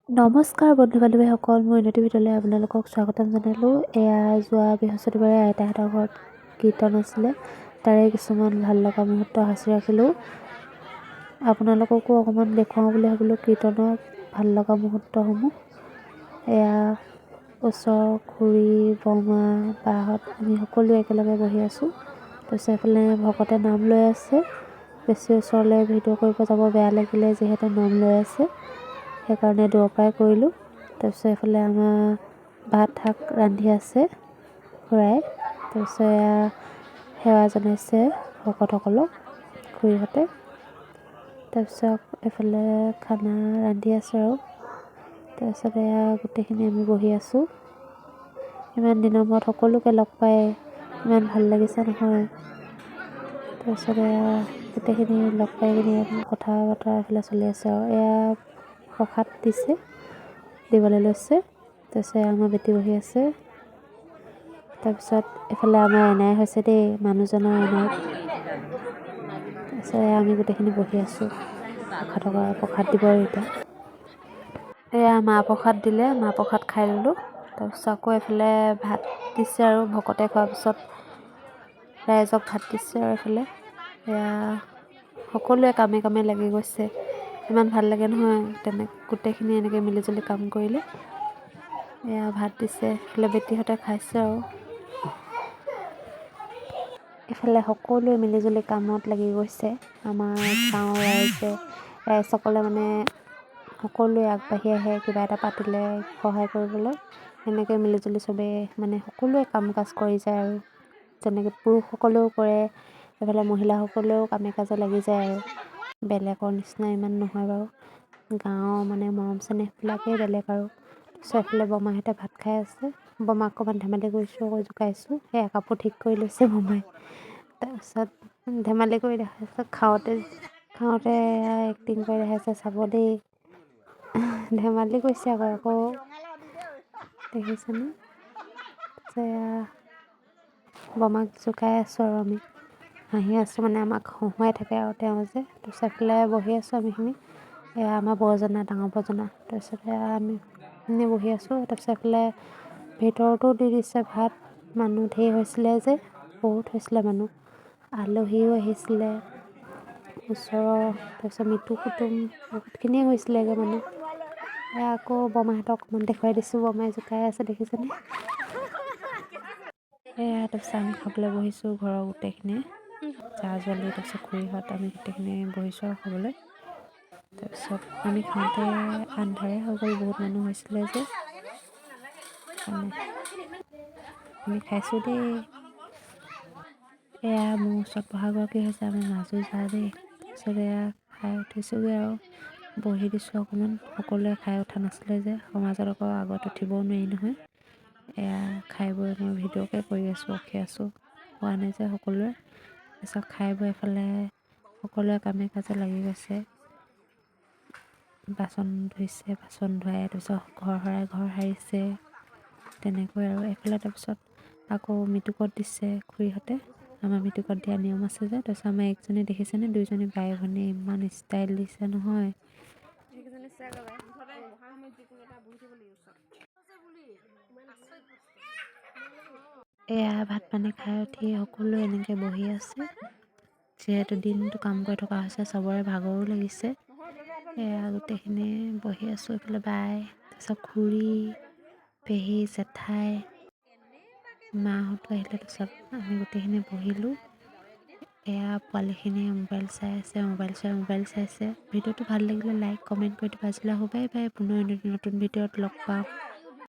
নমস্কাৰ বন্ধু বান্ধৱীসকল, মই উন্নতি ভিতৰলৈ আপোনালোকক স্বাগতম জনালোঁ। এয়া যোৱা বৃহস্পতিবাৰে আইতাহঁতৰ ঘৰত কীৰ্তন আছিলে, তাৰে কিছুমান ভাল লগা মুহূৰ্ত সাঁচি ৰাখিলোঁ। আপোনালোককো অকণমান দেখুৱাওঁ বুলি ভাবিলোঁ কীৰ্তনৰ ভাল লগা মুহূৰ্তসমূহ। এয়া ওচৰৰ খুৰী, বৰমা, বাহঁত আমি সকলোৱে একেলগে বহি আছোঁ। তাৰপিছত এইফালে ভকতে নাম লৈ আছে। বেছি ওচৰলৈ ভিডিঅ' কৰিব যাব বেয়া লাগিলে যিহেতু নাম লৈ আছে, সেইকাৰণে দূৰৰ পৰাই কৰিলোঁ। তাৰপিছত এইফালে আমাৰ ভাত শাক ৰান্ধি আছে খুৰাই। তাৰপিছত এয়া সেৱা জনাইছে ভকতসকলক খুৰীহঁতে। তাৰপিছত এইফালে খানা ৰান্ধি আছে আৰু তাৰপিছত এয়া গোটেইখিনি আমি বহি আছোঁ। ইমান দিনৰ মূৰত সকলোকে লগ পাই ইমান ভাল লাগিছে নহয়। তাৰপিছত এয়া গোটেইখিনি লগ পাই কিনি কথা বতৰা এইফালে চলি আছে আৰু এয়া প্ৰসাদ দিছে, দিবলৈ লৈছে। তাৰপিছত আমাৰ বেটি বহি আছে। তাৰপিছত এইফালে আমাৰ এনাই হৈছে দেই, মানুহজনৰ এনাই। তাৰপিছত আমি গোটেইখিনি বহি আছোঁ। প্ৰসাদ দিব এতিয়া। এয়া মাহ প্ৰসাদ দিলে, মাহ প্ৰসাদ খাই ল'লোঁ। তাৰপিছত আকৌ এইফালে ভাত দিছে আৰু ভকতে খোৱাৰ পিছত ৰাইজক ভাত দিছে আৰু এইফালে এয়া সকলোৱে কামে কামে লাগি গৈছে। ইমান ভাল লাগে নহয় গোটেইখিনি এনেকৈ মিলিজুলি কাম কৰিলে। এয়া ভাত দিছে, এইফালে বেটিহঁতে খাইছে আৰু এইফালে সকলোৱে মিলিজুলি কামত লাগি গৈছে। আমাৰ গাঁৱৰ ৰাইজসকলে মানে সকলোৱে আগবাঢ়ি আহে কিবা এটা পাতিলে সহায় কৰিবলৈ। সেনেকৈ মিলিজুলি চবেই মানে সকলোৱে কাম কাজ কৰি যায় আৰু যেনেকৈ পুৰুষসকলেও কৰে, এইফালে মহিলাসকলেও কামে কাজে লাগি যায় আৰু বেলেগৰ নিচিনা ইমান নহয় বাৰু। গাঁৱৰ মানে মৰম চেনেহবিলাকেই বেলেগ আৰু। তাৰপিছত এইফালে বৰমাহঁতে ভাত খাই আছে। বৰমাক অকণমান ধেমালি কৰিছোঁ, আকৌ জোকাইছোঁ। সেয়া কাপোৰ ঠিক কৰি লৈছে বৰমাই। তাৰপিছত ধেমালি কৰি দেখাইছে, খাওঁতে এয়া এক্টিং কৰি দেখাইছে, চাব দেই। ধেমালি কৰিছে আকৌ দেখিছেনে? এয়া বৰমাক জোকাই আছোঁ আৰু আমি হাঁহি আছোঁ, মানে আমাক হহুৱাই থাকে আৰু তেওঁ যে। তাৰপিছত এইফালে বহি আছোঁ আমিখিনি। এয়া আমাৰ বৰজনা, ডাঙৰ বৰজনা। তাৰপিছত এয়া আমি এনেই বহি আছোঁ। তাৰপিছত এইফালে ভিতৰতো দি দিছে ভাত। মানুহ ধেৰ হৈছিলে যে, বহুত হৈছিলে মানুহ। আলহীও আহিছিলে ওচৰৰ, তাৰপিছত মিতিৰ কুটুম বহুতখিনিয়ে হৈছিলেগৈ মানুহ। এয়া আকৌ বৰমাহঁতক অকণমান দেখুৱাই দিছোঁ, বৰমাই জোকাই আছে দেখিছেনে? এয়া তাৰপিছত আমি খাবলৈ বহিছোঁ ঘৰৰ গোটেইখিনিয়ে, জা-জোৱালি, তাৰপিছত খুৰীহঁত, আমি গোটেইখিনি বহিছোঁ আৰু খাবলৈ। তাৰপিছত আমি খাওঁতে আন্ধাৰে হৈ গ'ল, বহুত মানুহ হৈছিলে যে। আমি খাইছোঁ দেই। এয়া মোৰ ওচৰত বহাগৰাকী হৈছে আমাৰ মাজু জা দেই। তাৰপিছত এয়া খাই উঠিছোঁগৈ আৰু বহি দিছোঁ অকণমান। সকলোৱে খাই উঠা নাছিলে যে, সমাজত আকৌ আগত উঠিবও নোৱাৰি নহয়। এয়া খাই বৈ মই ভিডিঅ'কে কৰি আছোঁ, ৰখি আছোঁ, হোৱা নাই যে সকলোৱে। তাৰপিছত খাই বৈ এফালে সকলোৱে কামে কাজে লাগি গৈছে। বাচন ধুইছে, বাচন ধুৱাই তাৰপিছত ঘৰ সৰাই ঘৰ সাৰিছে, তেনেকৈ আৰু এইফালে তাৰপিছত আকৌ মৃতকত দিছে খুৰীহঁতে। আমাৰ মৃতকত দিয়া নিয়ম আছে যে। তাৰপিছত আমাৰ একজনী দেখিছেনে, দুইজনী বাই ভনী ইমান ষ্টাইল দিছে নহয়। এয়া ভাত পানী খাই উঠি সকলোৱে এনেকৈ বহি আছে, যিহেতু দিনটো কাম কৰি থকা হৈছে, চবৰে ভাগৰো লাগিছে। এয়া গোটেইখিনি বহি আছোঁ। এইফালে বাই, তাৰপিছত খুৰী, পেহী, জেঠাই, মাহঁতো আহিলে। তাৰপিছত আমি গোটেইখিনি বহিলোঁ। এয়া পোৱালিখিনিয়ে মোবাইল চাই আছে, মোবাইল চাইছে। ভিডিঅ'টো ভাল লাগিলে লাইক কমেণ্ট কৰি দিবা। আজিলৈ বাই বাই, পুনৰ নতুন ভিডিঅ'ত লগ পাম।